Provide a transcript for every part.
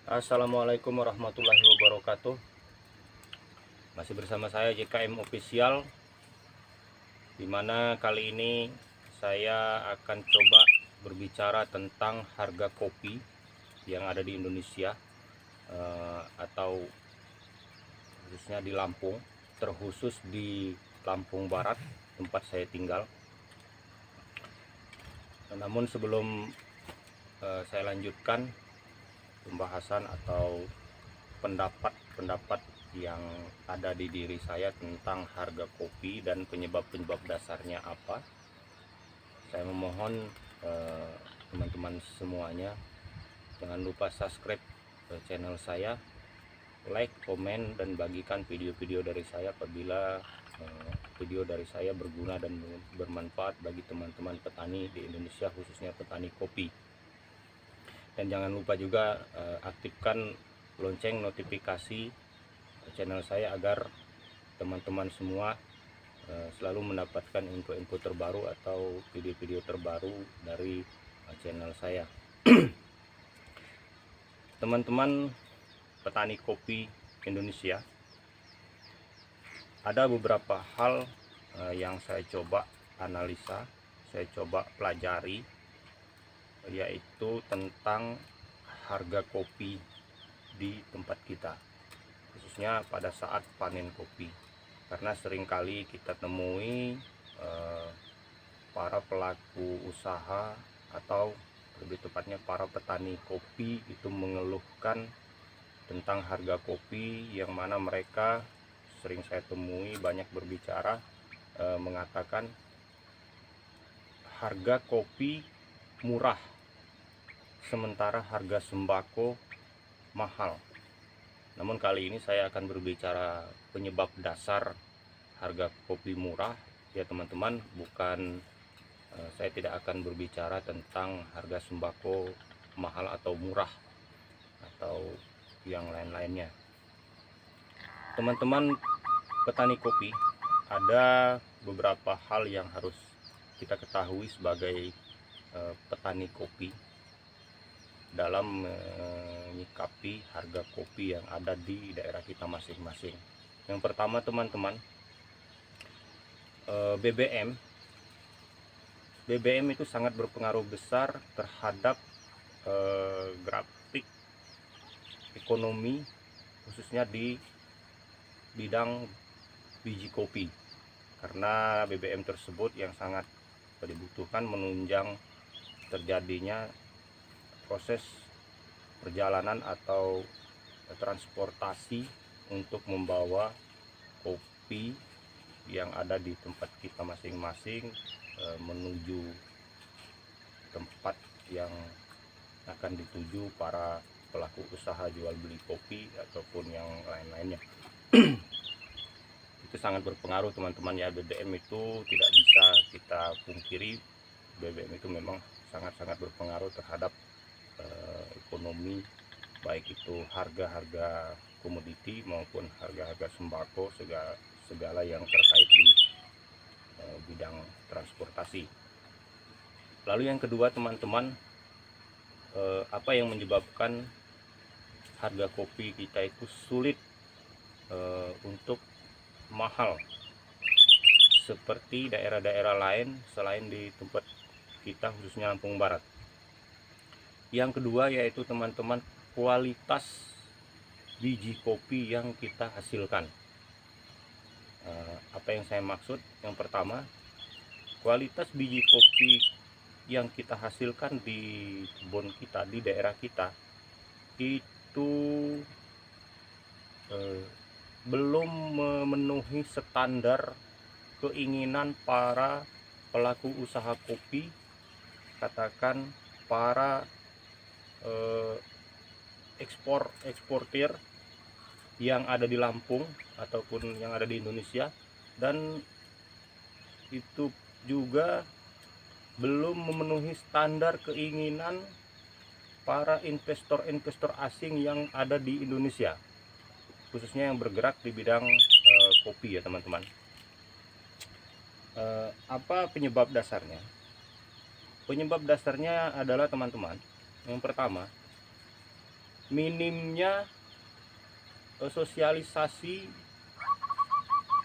Assalamualaikum warahmatullahi wabarakatuh. Masih bersama saya JKM Official, dimana kali ini saya akan coba berbicara tentang harga kopi yang ada di Indonesia, atau khususnya di Lampung, terkhusus di Lampung Barat tempat saya tinggal. Namun sebelum saya lanjutkan pembahasan atau pendapat yang ada di diri saya tentang harga kopi dan penyebab-penyebab dasarnya apa, saya memohon teman-teman semuanya jangan lupa subscribe channel saya, like, komen, dan bagikan video-video dari saya apabila video dari saya berguna dan bermanfaat bagi teman-teman petani di Indonesia, khususnya petani kopi. Dan jangan lupa juga aktifkan lonceng notifikasi channel saya agar teman-teman semua selalu mendapatkan info-info terbaru atau video-video terbaru dari channel saya. Teman-teman petani kopi Indonesia, ada beberapa hal yang saya coba analisa, saya coba pelajari, yaitu tentang harga kopi di tempat kita, khususnya pada saat panen kopi. Karena seringkali kita temui para pelaku usaha atau lebih tepatnya para petani kopi itu mengeluhkan tentang harga kopi, yang mana mereka sering saya temui banyak berbicara mengatakan harga kopi murah sementara harga sembako mahal. Namun kali ini saya akan berbicara penyebab dasar harga kopi murah ya teman-teman, bukan saya tidak akan berbicara tentang harga sembako mahal atau murah atau yang lain-lainnya. Teman-teman petani kopi, ada beberapa hal yang harus kita ketahui sebagai petani kopi dalam menyikapi harga kopi yang ada di daerah kita masing-masing. Yang pertama teman-teman, BBM itu sangat berpengaruh besar terhadap grafik ekonomi, khususnya di bidang biji kopi, karena BBM tersebut yang sangat dibutuhkan menunjang terjadinya proses perjalanan atau transportasi untuk membawa kopi yang ada di tempat kita masing-masing menuju tempat yang akan dituju para pelaku usaha jual beli kopi ataupun yang lain-lainnya. Itu sangat berpengaruh teman-teman ya. BBM itu tidak bisa kita pungkiri, BBM itu memang sangat-sangat berpengaruh terhadap ekonomi, baik itu harga-harga komoditi maupun harga-harga sembako, segala yang terkait di bidang transportasi. Lalu yang kedua teman-teman, apa yang menyebabkan harga kopi kita itu sulit untuk mahal seperti daerah-daerah lain selain di tempat kita, khususnya Lampung Barat? Yang kedua yaitu teman-teman, kualitas biji kopi yang kita hasilkan. Apa yang saya maksud? Yang pertama, kualitas biji kopi yang kita hasilkan di kebun kita, di daerah kita, itu belum memenuhi standar keinginan para pelaku usaha kopi, katakan para eksportir yang ada di Lampung ataupun yang ada di Indonesia, dan itu juga belum memenuhi standar keinginan para investor-investor asing yang ada di Indonesia, khususnya yang bergerak di bidang kopi ya teman-teman. Apa penyebab dasarnya? Penyebab dasarnya adalah teman-teman, yang pertama, minimnya sosialisasi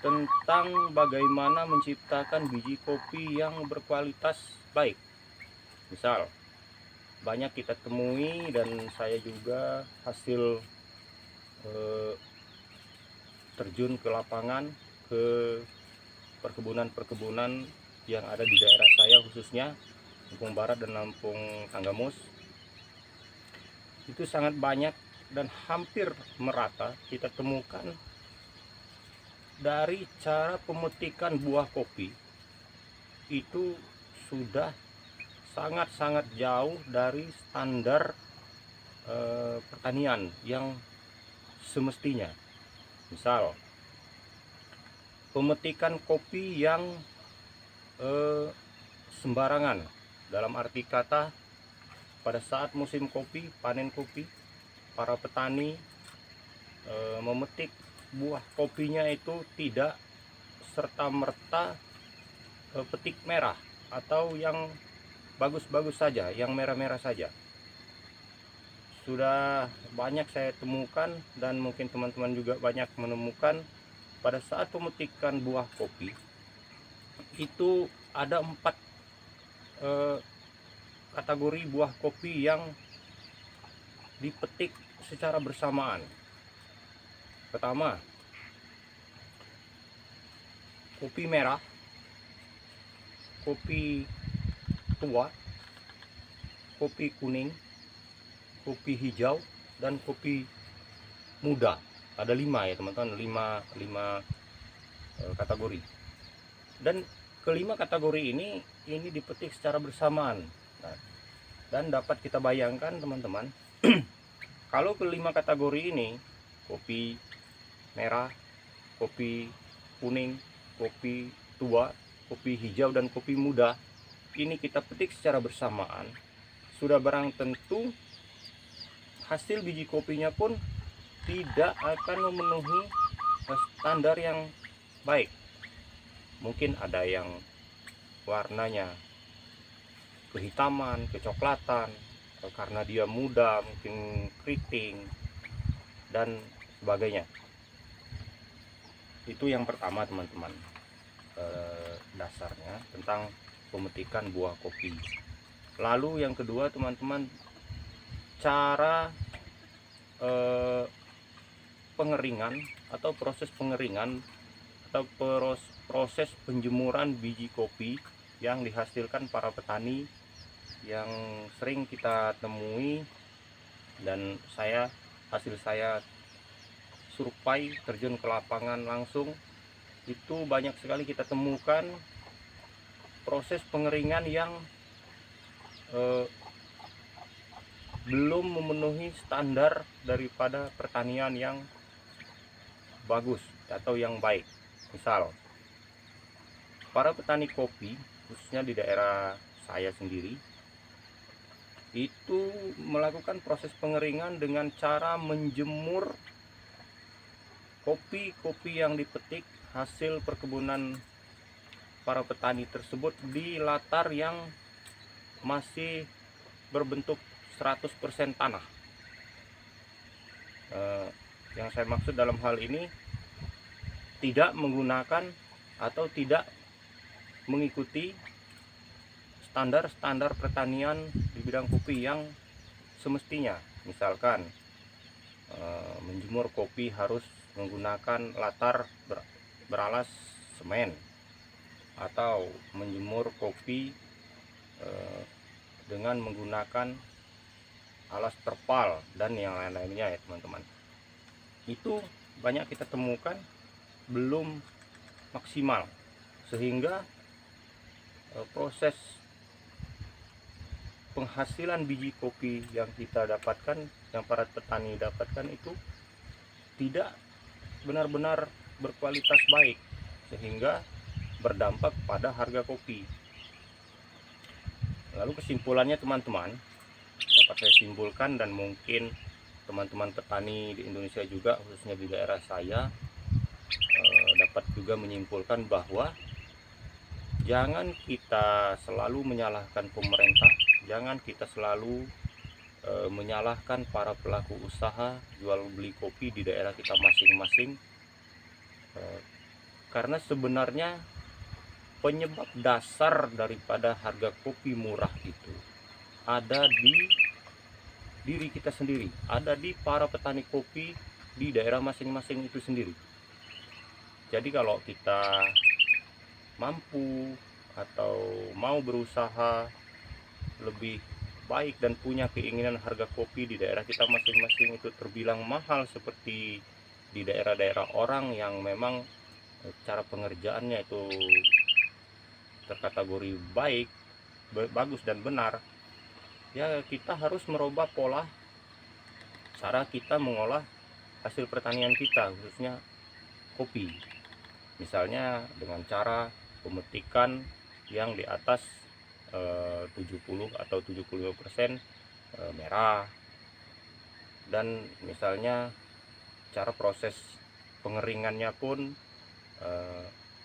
tentang bagaimana menciptakan biji kopi yang berkualitas baik. Misal, banyak kita temui dan saya juga hasil terjun ke lapangan, ke perkebunan-perkebunan yang ada di daerah saya, khususnya Lampung Barat dan Lampung Tanggamus. Itu sangat banyak dan hampir merata kita temukan dari cara pemetikan buah kopi itu sudah sangat-sangat jauh dari standar pertanian yang semestinya. Misal, pemetikan kopi yang sembarangan, dalam arti kata pada saat musim kopi, panen kopi, para petani memetik buah kopinya itu tidak serta-merta petik merah atau yang bagus-bagus saja, yang merah-merah saja. Sudah banyak saya temukan dan mungkin teman-teman juga banyak menemukan pada saat pemetikan buah kopi itu ada 4 kategori buah kopi yang dipetik secara bersamaan. Pertama, kopi merah, kopi tua, kopi kuning, kopi hijau, dan kopi muda. Ada 5 ya teman-teman, 5 kategori. Dan kelima kategori ini dipetik secara bersamaan. Nah, dan dapat kita bayangkan teman-teman, kalau kelima kategori ini, kopi merah, kopi kuning, kopi tua, kopi hijau, dan kopi muda, ini kita petik secara bersamaan, sudah barang tentu hasil biji kopinya pun tidak akan memenuhi standar yang baik. Mungkin ada yang warnanya kehitaman, kecoklatan, karena dia muda, mungkin keriting, dan sebagainya. Itu yang pertama teman-teman, dasarnya tentang pemetikan buah kopi. Lalu yang kedua teman-teman, cara pengeringan atau proses pengeringan atau proses penjemuran biji kopi yang dihasilkan para petani yang sering kita temui, dan hasil saya survei terjun ke lapangan langsung, itu banyak sekali kita temukan proses pengeringan yang belum memenuhi standar daripada pertanian yang bagus atau yang baik. Misal, para petani kopi khususnya di daerah saya sendiri itu melakukan proses pengeringan dengan cara menjemur kopi-kopi yang dipetik hasil perkebunan para petani tersebut di latar yang masih berbentuk 100% tanah. Yang saya maksud dalam hal ini tidak menggunakan atau tidak mengikuti standar-standar pertanian di bidang kopi yang semestinya. Misalkan menjemur kopi harus menggunakan latar beralas semen, atau menjemur kopi dengan menggunakan alas terpal dan yang lain-lainnya ya teman-teman. Itu banyak kita temukan belum maksimal, sehingga proses penghasilan biji kopi yang kita dapatkan, yang para petani dapatkan, itu tidak benar-benar berkualitas baik, sehingga berdampak pada harga kopi. Lalu kesimpulannya teman-teman, dapat saya simpulkan, dan mungkin teman-teman petani di Indonesia juga, khususnya di daerah saya, dapat juga menyimpulkan bahwa jangan kita selalu menyalahkan pemerintah, jangan kita selalu menyalahkan para pelaku usaha jual beli kopi di daerah kita masing-masing, karena sebenarnya penyebab dasar daripada harga kopi murah itu ada di diri kita sendiri, ada di para petani kopi di daerah masing-masing itu sendiri. Jadi kalau kita mampu atau mau berusaha lebih baik dan punya keinginan harga kopi di daerah kita masing-masing itu terbilang mahal seperti di daerah-daerah orang yang memang cara pengerjaannya itu terkategori baik, bagus dan benar, ya kita harus merubah pola cara kita mengolah hasil pertanian kita, khususnya kopi. Misalnya dengan cara pemetikan yang di atas 70 atau 75% merah, dan misalnya cara proses pengeringannya pun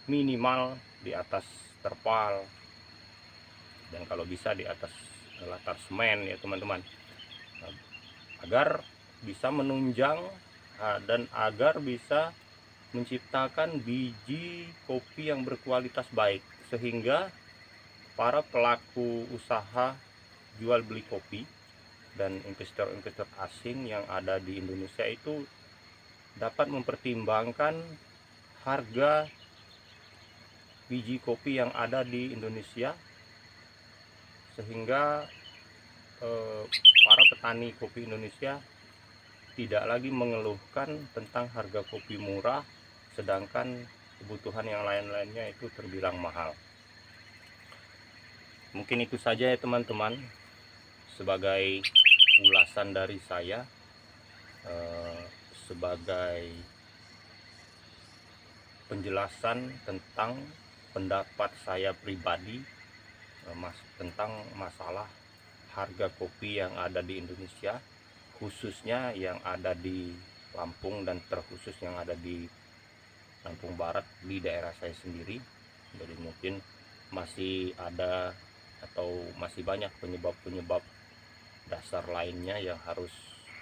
minimal di atas terpal, dan kalau bisa di atas latar semen ya teman-teman, agar bisa menunjang dan agar bisa menciptakan biji kopi yang berkualitas baik, sehingga para pelaku usaha jual beli kopi dan investor-investor asing yang ada di Indonesia itu dapat mempertimbangkan harga biji kopi yang ada di Indonesia, sehingga para petani kopi Indonesia tidak lagi mengeluhkan tentang harga kopi murah, sedangkan kebutuhan yang lain-lainnya itu terbilang mahal. Mungkin itu saja ya teman-teman, sebagai ulasan dari saya, sebagai penjelasan tentang pendapat saya pribadi tentang masalah harga kopi yang ada di Indonesia, khususnya yang ada di Lampung dan terkhusus yang ada di Lampung Barat di daerah saya sendiri. Jadi mungkin masih ada atau masih banyak penyebab-penyebab dasar lainnya yang harus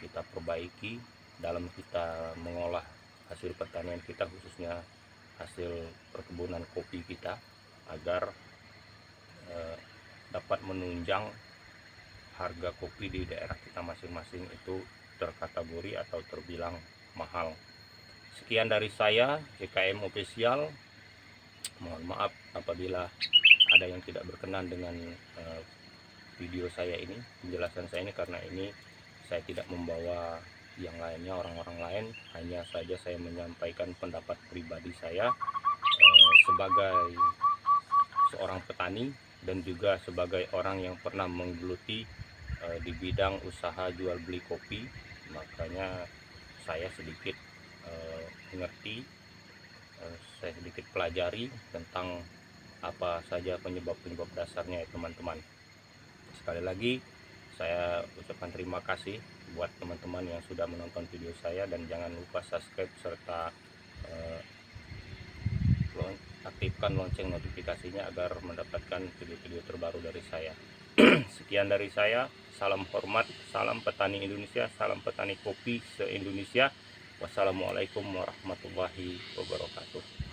kita perbaiki dalam kita mengolah hasil pertanian kita, khususnya hasil perkebunan kopi kita, agar dapat menunjang harga kopi di daerah kita masing-masing itu terkategori atau terbilang mahal. Sekian dari saya, JKM Official. Mohon maaf apabila ada yang tidak berkenan dengan video saya ini, penjelasan saya ini, karena ini saya tidak membawa yang lainnya, orang-orang lain, hanya saja saya menyampaikan pendapat pribadi saya sebagai seorang petani dan juga sebagai orang yang pernah menggeluti di bidang usaha jual beli kopi. Makanya saya sedikit mengerti, saya sedikit pelajari tentang apa saja penyebab-penyebab dasarnya ya teman-teman. Sekali lagi saya ucapkan terima kasih buat teman-teman yang sudah menonton video saya, dan jangan lupa subscribe serta aktifkan lonceng notifikasinya agar mendapatkan video-video terbaru dari saya. Sekian dari saya, salam hormat, salam petani Indonesia, salam petani kopi se-Indonesia. Wassalamualaikum warahmatullahi wabarakatuh.